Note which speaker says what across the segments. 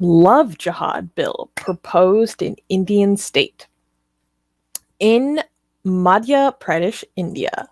Speaker 1: love jihad bill proposed in Indian state. In Madhya Pradesh, India.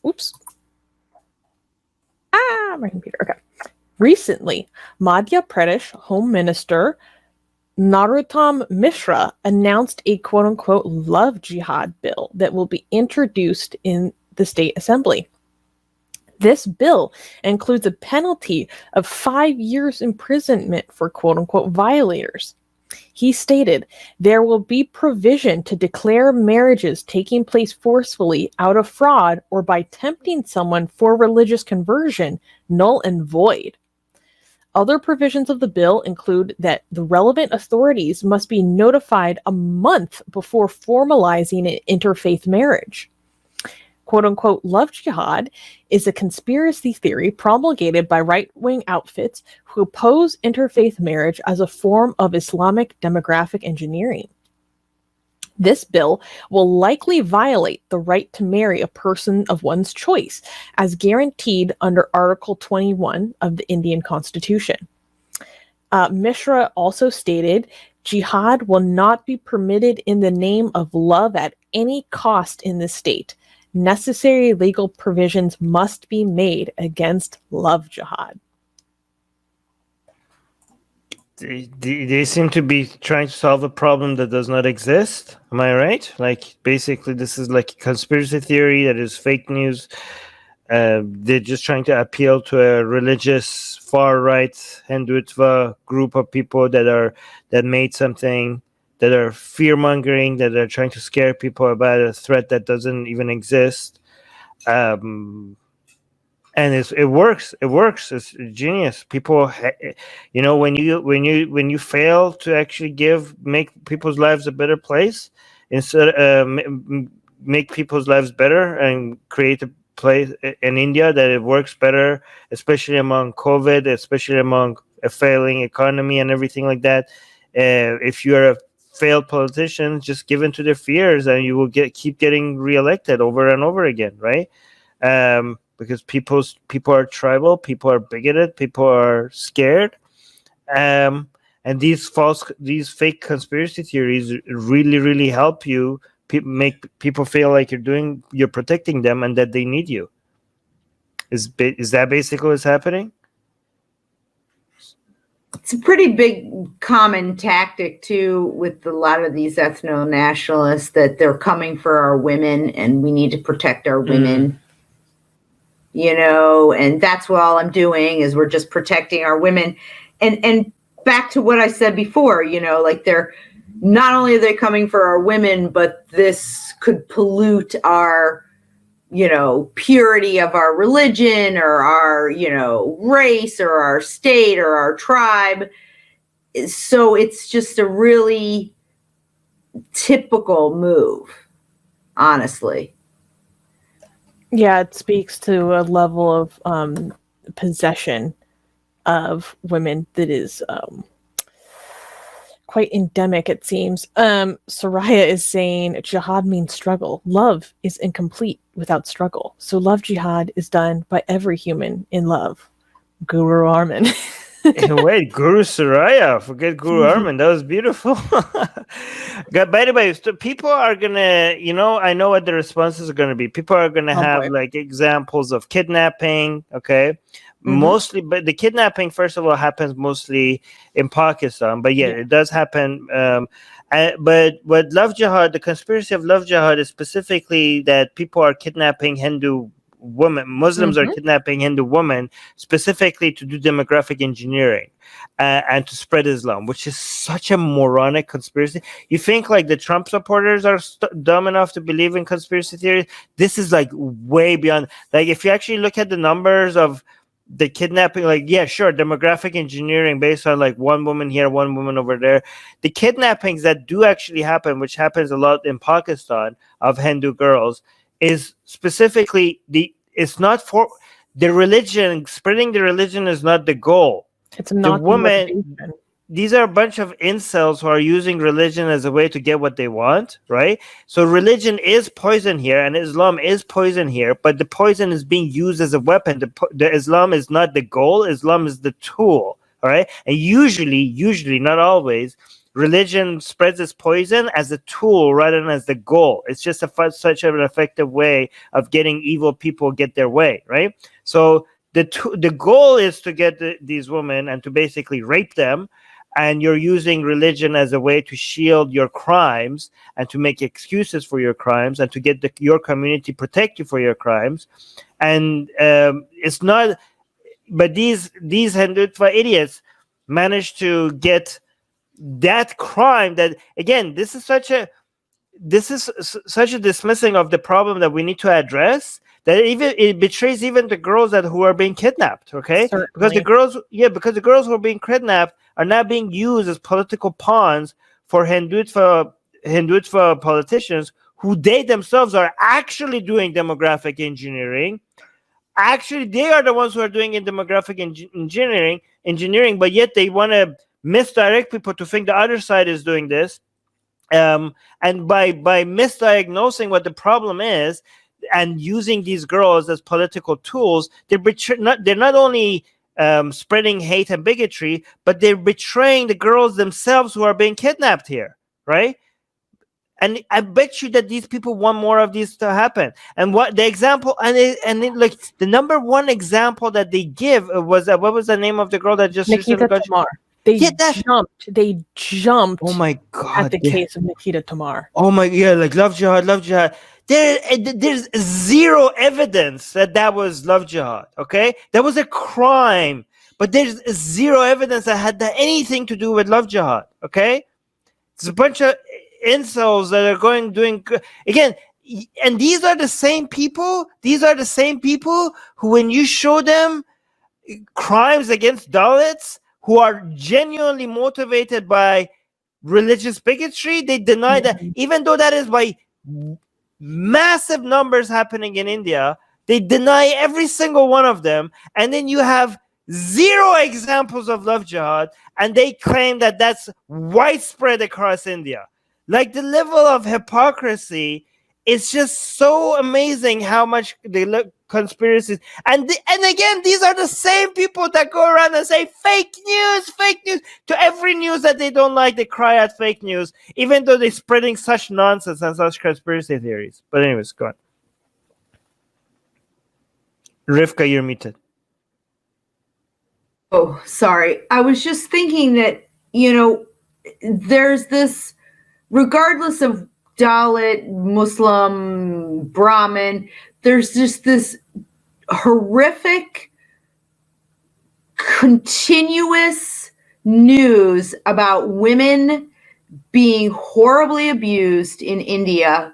Speaker 1: Oops. My computer. Okay. Recently, Madhya Pradesh Home Minister Narottam Mishra announced a quote-unquote love jihad bill that will be introduced in the state assembly. This bill includes a penalty of 5 years imprisonment for quote-unquote violators. He stated, there will be provision to declare marriages taking place forcefully out of fraud or by tempting someone for religious conversion null and void. Other provisions of the bill include that the relevant authorities must be notified a month before formalizing an interfaith marriage. Quote-unquote love jihad is a conspiracy theory promulgated by right-wing outfits who oppose interfaith marriage as a form of Islamic demographic engineering. This bill will likely violate the right to marry a person of one's choice, as guaranteed under Article 21 of the Indian Constitution. Mishra also stated, jihad will not be permitted in the name of love at any cost in the state. Necessary legal provisions must be made against love jihad.
Speaker 2: They seem to be trying to solve a problem that does not exist. Am I right? Like, basically, this is like a conspiracy theory that is fake news. They're just trying to appeal to a religious far-right Hindutva group of people that made something, that are fear-mongering, that are trying to scare people about a threat that doesn't even exist. And it works. It works. It's genius. People, when you fail to actually make people's lives a better place, instead make people's lives better and create a place in India that it works better, especially among COVID, especially among a failing economy and everything like that. If you're a failed politician, just give in to their fears, and you will keep getting reelected over and over again, right? Because people are tribal, people are bigoted, people are scared, and these fake conspiracy theories really, really help you make people feel like you're protecting them and that they need you. Is that basically what's happening?
Speaker 3: It's a pretty big common tactic too with a lot of these ethno-nationalists, that they're coming for our women and we need to protect our women. And that's what all I'm doing is we're just protecting our women. And back to what I said before, like they're not only are they coming for our women, but this could pollute our, purity of our religion or our, race or our state or our tribe. So it's just a really typical move, honestly.
Speaker 1: Yeah, it speaks to a level of possession of women that is quite endemic, it seems. Soraya is saying jihad means struggle. Love is incomplete without struggle. So love jihad is done by every human in love. Guru Arman.
Speaker 2: Wait, Guru Soraya. Forget Guru Arman. That was beautiful. By the way, so people are gonna, I know what the responses are gonna be. People are gonna have like examples of kidnapping. Okay, mostly, but the kidnapping, first of all, happens mostly in Pakistan. But yeah, it does happen. But what love jihad, the conspiracy of love jihad, is specifically that people are kidnapping Hindu women. Muslims are kidnapping Hindu women specifically to do demographic engineering and to spread Islam, which is such a moronic conspiracy. You think like the Trump supporters are dumb enough to believe in conspiracy theories? This is like way beyond. Like, if you actually look at the numbers of the kidnapping, like, yeah, sure, demographic engineering based on like one woman here, one woman over there. The kidnappings that do actually happen, which happens a lot in Pakistan, of Hindu girls, is specifically it's not for the religion. Spreading the religion is not the goal.
Speaker 1: It's not
Speaker 2: the woman. These are a bunch of incels who are using religion as a way to get what they want, right? So religion is poison here, and Islam is poison here, but the poison is being used as a weapon. The Islam is not the goal. Islam is the tool All right. And usually, not always, religion spreads its poison as a tool rather than as the goal. It's just such an effective way of getting evil people get their way, right? So the goal is to get these women and to basically rape them, and you're using religion as a way to shield your crimes and to make excuses for your crimes and to get your community protect you for your crimes. And it's not, but these Hindutva idiots managed to get that crime. That again, this is such a dismissing of the problem that we need to address, that even it betrays even the girls who are being kidnapped. Okay,
Speaker 1: Certainly.
Speaker 2: because the girls who are being kidnapped are now being used as political pawns for Hindutva politicians, who they themselves are actually doing demographic engineering. Actually, they are the ones who are doing demographic engineering, but yet they want to misdirect people to think the other side is doing this. And by misdiagnosing what the problem is and using these girls as political tools, they're not only spreading hate and bigotry, but they're betraying the girls themselves who are being kidnapped here, right? And I bet you that these people want more of these to happen. And what the example, like the number one example that they give was what was the name of the girl that just
Speaker 1: Nikita Tamar. They jumped.
Speaker 2: Oh my God!
Speaker 1: At the case of Nikita Tamar.
Speaker 2: Oh my, yeah, like love jihad. There's zero evidence that was love jihad. Okay, that was a crime, but there's zero evidence that had anything to do with love jihad. Okay, it's a bunch of incels that are doing again, and these are the same people. These are the same people who, when you show them crimes against Dalits, who are genuinely motivated by religious bigotry, they deny that, even though that is by massive numbers happening in India. They deny every single one of them, and then you have zero examples of love jihad, and they claim that that's widespread across India. Like, the level of hypocrisy is just so amazing. How much they look conspiracies, and again, these are the same people that go around and say fake news to every news that they don't like. They cry out fake news, even though they're spreading such nonsense and such conspiracy theories. But anyways, go on. Rivka, you're muted.
Speaker 3: Oh, sorry. I was just thinking that, there's this, regardless of Dalit, Muslim, Brahmin, there's just this horrific, continuous news about women being horribly abused in India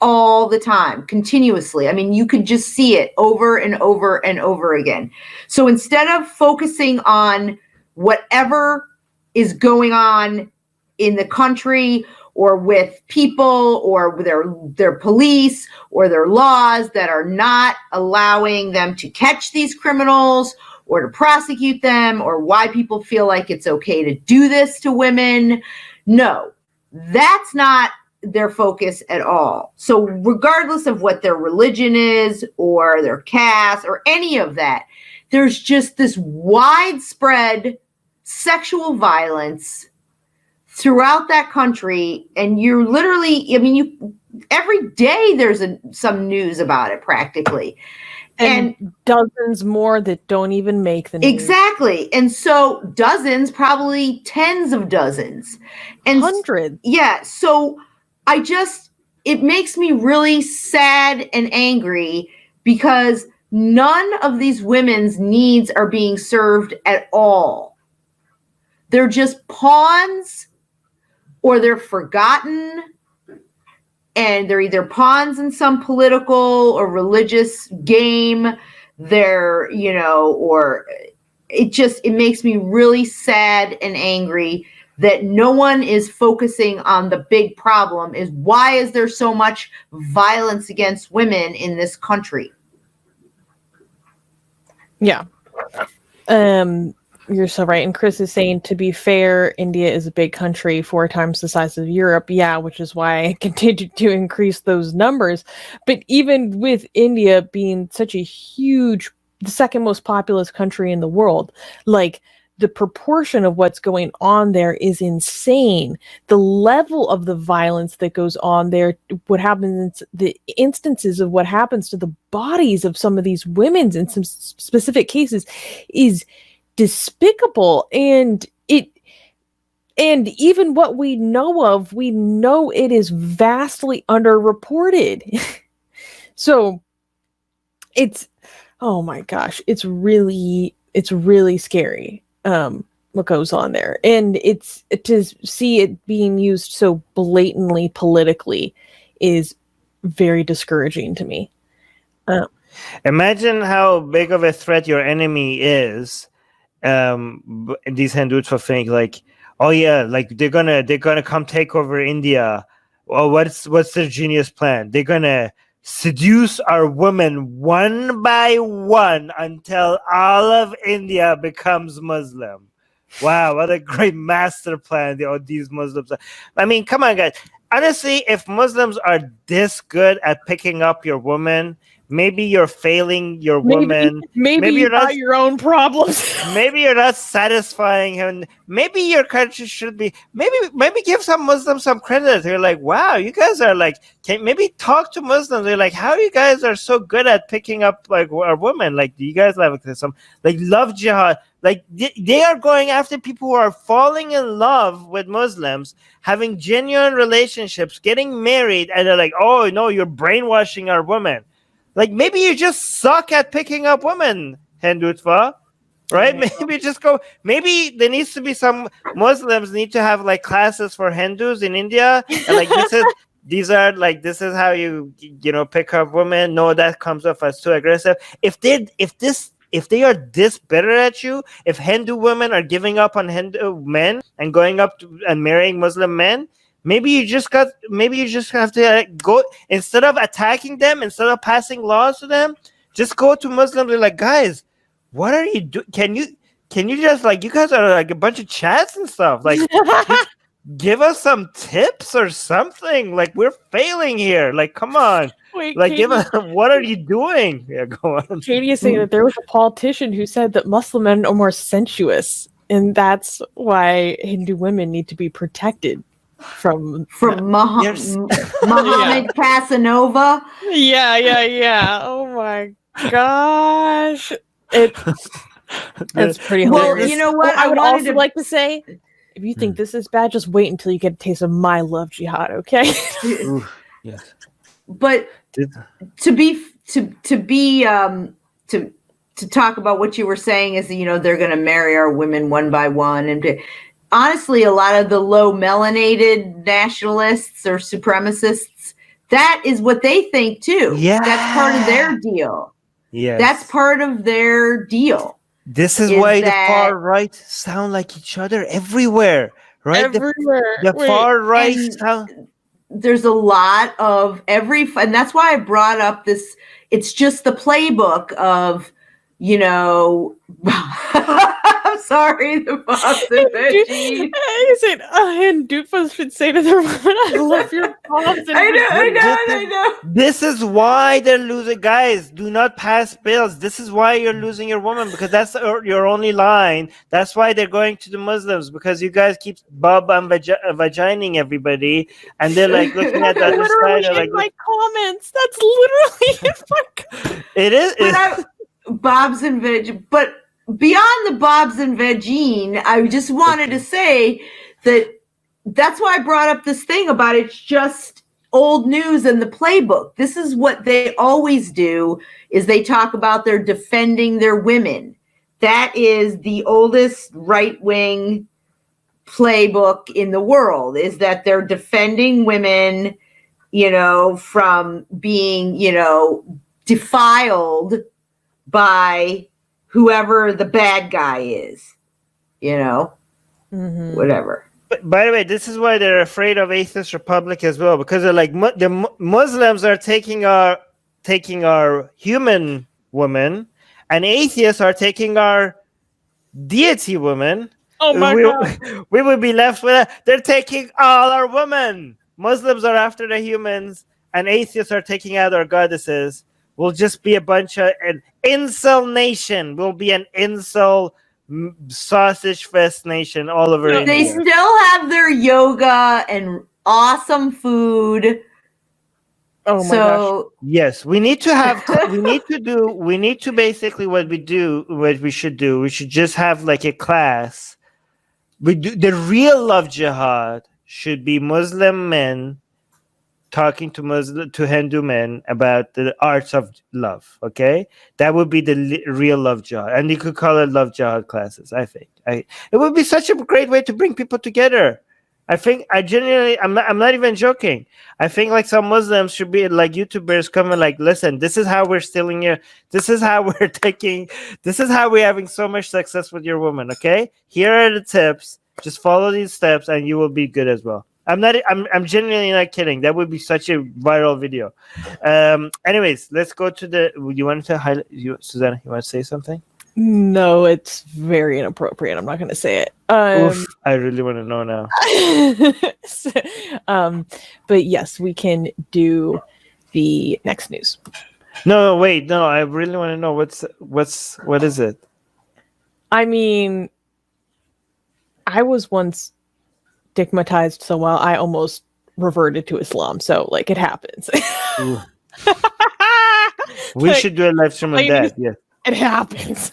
Speaker 3: all the time, continuously. I mean, you could just see it over and over and over again. So instead of focusing on whatever is going on in the country or with people or with their police or their laws that are not allowing them to catch these criminals or to prosecute them, or why people feel like it's okay to do this to women. No, that's not their focus at all. So regardless of what their religion is or their caste or any of that, there's just this widespread sexual violence throughout that country, and you're literally, every day there's some news about it practically. And
Speaker 1: dozens more that don't even make the news.
Speaker 3: Exactly. And so dozens, probably tens of dozens. And
Speaker 1: hundreds.
Speaker 3: Yeah. So it makes me really sad and angry because none of these women's needs are being served at all. They're just pawns, or they're forgotten, and they're either pawns in some political or religious game. They're, or it makes me really sad and angry that no one is focusing on the big problem, is why is there so much violence against women in this country?
Speaker 1: Yeah. You're so right. And Chris is saying, to be fair, India is a big country, 4 times the size of Europe. Yeah, which is why I continued to increase those numbers. But even with India being such a huge, the second most populous country in the world, like, the proportion of what's going on there is insane. The level of the violence that goes on there, what happens, the instances of what happens to the bodies of some of these women in some specific cases is despicable. And even what we know it is vastly underreported. So it's, oh my gosh, it's really scary what goes on there. And it's, to see it being used so blatantly politically is very discouraging to me.
Speaker 2: Imagine how big of a threat your enemy is. These Hindus for think like, oh yeah, like they're gonna come take over India. Well, what's their genius plan? They're gonna seduce our women one by one until all of India becomes Muslim. Wow, what a great master plan these Muslims are. I mean, come on, guys. Honestly, if Muslims are this good at picking up your woman, maybe you're failing your woman.
Speaker 1: Maybe you're not your own problems.
Speaker 2: Maybe you're not satisfying him. Maybe your country should be. Maybe give some Muslims some credit. They're like, wow, you guys are like. Maybe talk to Muslims. They're like, how you guys are so good at picking up like our women. Like, do you guys have some like love jihad? Like they are going after people who are falling in love with Muslims, having genuine relationships, getting married, and they're like, oh no, you're brainwashing our women. Like, maybe you just suck at picking up women, Hindutva, right? Yeah. Maybe just go. Maybe there needs to be some Muslims need to have like classes for Hindus in India, and like this is how you pick up women. No, that comes off as too aggressive. If they are this better at you, if Hindu women are giving up on Hindu men and going up and marrying Muslim men. Maybe you just have to go, instead of attacking them, instead of passing laws to them, just go to Muslims and like, guys, what are you doing? Can you just like, you guys are like a bunch of chats and stuff. Like, just give us some tips or something. Like, we're failing here. Like, come on.
Speaker 1: Wait,
Speaker 2: like,
Speaker 1: Katie,
Speaker 2: what are you doing? Yeah, go on.
Speaker 1: Katie is saying that there was a politician who said that Muslim men are more sensuous, and that's why Hindu women need to be protected from
Speaker 3: Muhammad Casanova.
Speaker 1: Yeah. Oh my gosh, it's pretty hilarious.
Speaker 3: Well, you know what?
Speaker 1: I would also like to say, if you think this is bad, just wait until you get a taste of my love jihad. Okay.
Speaker 2: Ooh, yes.
Speaker 3: But to talk about what you were saying is, they're going to marry our women one by one, and honestly, a lot of the low melanated nationalists or supremacists, that is what they think too.
Speaker 2: Yeah.
Speaker 3: That's part of their deal.
Speaker 2: Yes.
Speaker 3: That's part of their deal.
Speaker 2: This is why the far right sound like each other everywhere, right?
Speaker 1: Everywhere.
Speaker 2: The far right sound.
Speaker 3: There's a lot of and that's why I brought up this. It's just the playbook of, I'm sorry, the Bobs and Veggies.
Speaker 1: I said, Hindutva should say to their women, I love your Bobs and
Speaker 3: I know.
Speaker 2: This is why they're losing. Guys, do not pass bills. This is why you're losing your woman, because that's your only line. That's why they're going to the Muslims, because you guys keep Bob and vagining everybody, and they're like looking at the other side.
Speaker 1: Like, my comments. That's literally
Speaker 2: it is.
Speaker 3: Bobs and Veg, but beyond the Bobs and Vegine, I just wanted to say that's why I brought up this thing about it's just old news in the playbook. This is what they always do, is they talk about they're defending their women. That is the oldest right-wing playbook in the world, is that they're defending women, from being, defiled by whoever the bad guy is, whatever.
Speaker 2: But by the way, this is why they're afraid of Atheist Republic as well, because they're like, the Muslims are taking our human woman, and atheists are taking our deity woman.
Speaker 1: Oh my God.
Speaker 2: We would be left with they're taking all our women. Muslims are after the humans, and atheists are taking out our goddesses. We'll just be a bunch of an incel nation. We'll be an incel sausage fest nation all over India.
Speaker 3: They still have their yoga and awesome food.
Speaker 1: Oh my gosh.
Speaker 2: Yes, we need to have we need to basically what we should do, we should just have like a class. We do the real love jihad should be Muslim men talking to Hindu men about the arts of love. Okay, that would be the real love jihad, and you could call it love jihad classes. I think it would be such a great way to bring people together. I think I'm not even joking. I think like some Muslims should be like YouTubers coming like, listen, this is how we're stealing your, this is how we're taking, this is how we're having so much success with your woman. Okay, here are the tips. Just follow these steps, and you will be good as well. I'm genuinely not kidding. That would be such a viral video. Anyways, let's go to the. You wanted to highlight, Susanna? You want to say something?
Speaker 1: No, it's very inappropriate. I'm not going to say it.
Speaker 2: Oof, I really want to know now.
Speaker 1: But yes, we can do the next news.
Speaker 2: No, wait, no. I really want to know what is it?
Speaker 1: I mean, I was once stigmatized so well, I almost reverted to Islam. So, like, it happens.
Speaker 2: We should do a live stream on that. Yeah,
Speaker 1: it happens.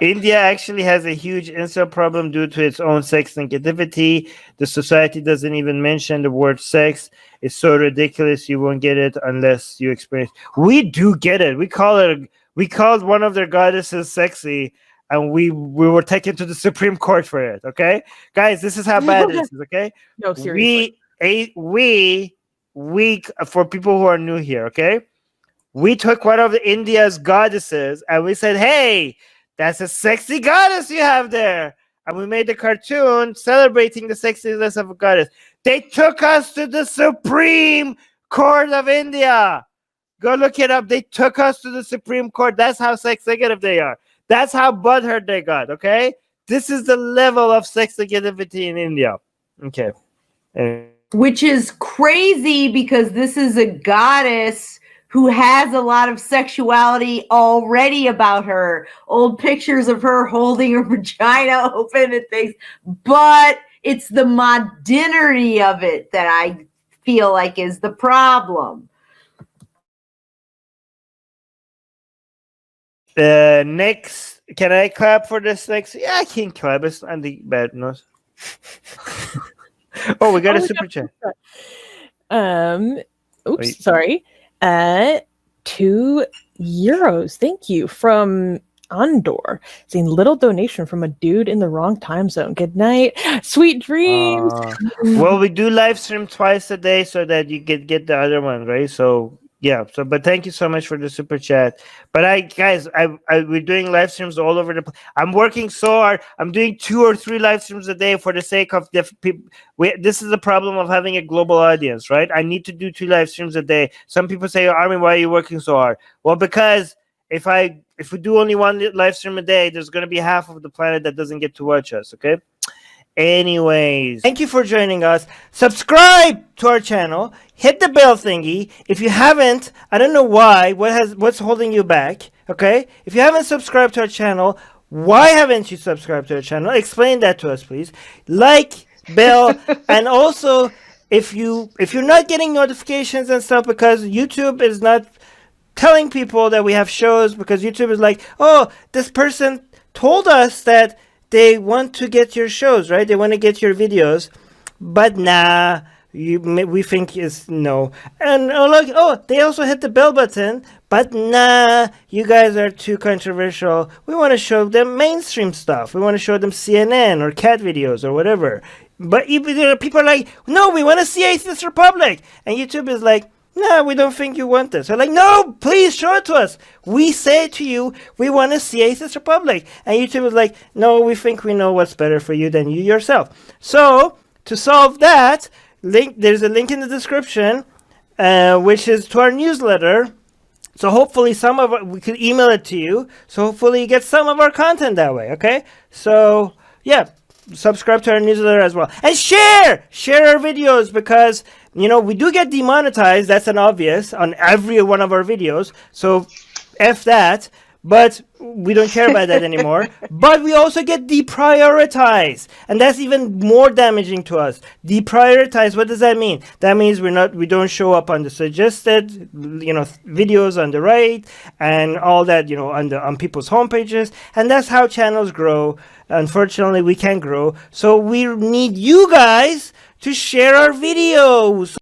Speaker 2: India actually has a huge incel problem due to its own sex negativity. The society doesn't even mention the word sex. It's so ridiculous you won't get it unless you experience. We do get it. We called one of their goddesses sexy, and we were taken to the Supreme Court for it. Okay, guys, this is how bad this is. Okay,
Speaker 1: no, seriously.
Speaker 2: We for people who are new here. Okay, we took one of India's goddesses and we said, hey, that's a sexy goddess you have there. And we made a cartoon celebrating the sexiness of a goddess. They took us to the Supreme Court of India. Go look it up. They took us to the Supreme Court. That's how sex negative they are. That's how butthurt they got, okay? This is the level of sex negativity in India. Okay.
Speaker 3: Which is crazy because this is a goddess who has a lot of sexuality already about her. Old pictures of her holding her vagina open and things. But it's the modernity of it that I feel like is the problem.
Speaker 2: Next, can I clap for this next? Yeah, I can clap. It's on the bad nose. Oh, we got a super chat.
Speaker 1: Oops, sorry. 2 euros. Thank you from Andor. Seeing little donation from a dude in the wrong time zone. Good night. Sweet dreams.
Speaker 2: Well, we do live stream twice a day so that you get the other one, right? So yeah. So, but thank you so much for the super chat. But we're doing live streams all over the place. I'm working so hard. I'm doing 2 or 3 live streams a day for the sake of people. This is the problem of having a global audience, right? I need to do 2 live streams a day. Some people say, Armin, why are you working so hard? Well, because if we do only 1 live stream a day, there's going to be half of the planet that doesn't get to watch us, okay? Anyways, thank you for joining us. Subscribe to our channel. Hit the bell thingy. If you haven't, I don't know why. What's holding you back? Okay? If you haven't subscribed to our channel, why haven't you subscribed to our channel? Explain that to us, please. Like, bell, and also if you're not getting notifications and stuff because YouTube is not telling people that we have shows, because YouTube is like, oh, this person told us that they want to get your shows, right? They want to get your videos, but nah, we think is no. And they also hit the bell button, but nah, you guys are too controversial. We want to show them mainstream stuff. We want to show them CNN or cat videos or whatever. But even people are like, no, we want to see Atheist Republic. And YouTube is like, no, we don't think you want this. We're like, no, please show it to us. We say to you, we want to see Atheist Republic. And YouTube is like, no, we think we know what's better for you than you yourself. So, to solve that, there's a link in the description, which is to our newsletter. So hopefully we could email it to you. So hopefully you get some of our content that way, okay? So, yeah, subscribe to our newsletter as well. And share our videos because we do get demonetized. That's an obvious on every one of our videos. So F that. but we don't care about that anymore. But we also get deprioritized, and that's even more damaging to us. Deprioritized, what does that mean? That means we don't show up on the suggested, videos on the right and all that, on people's homepages, and that's how channels grow. Unfortunately, we can't grow, so we need you guys to share our videos.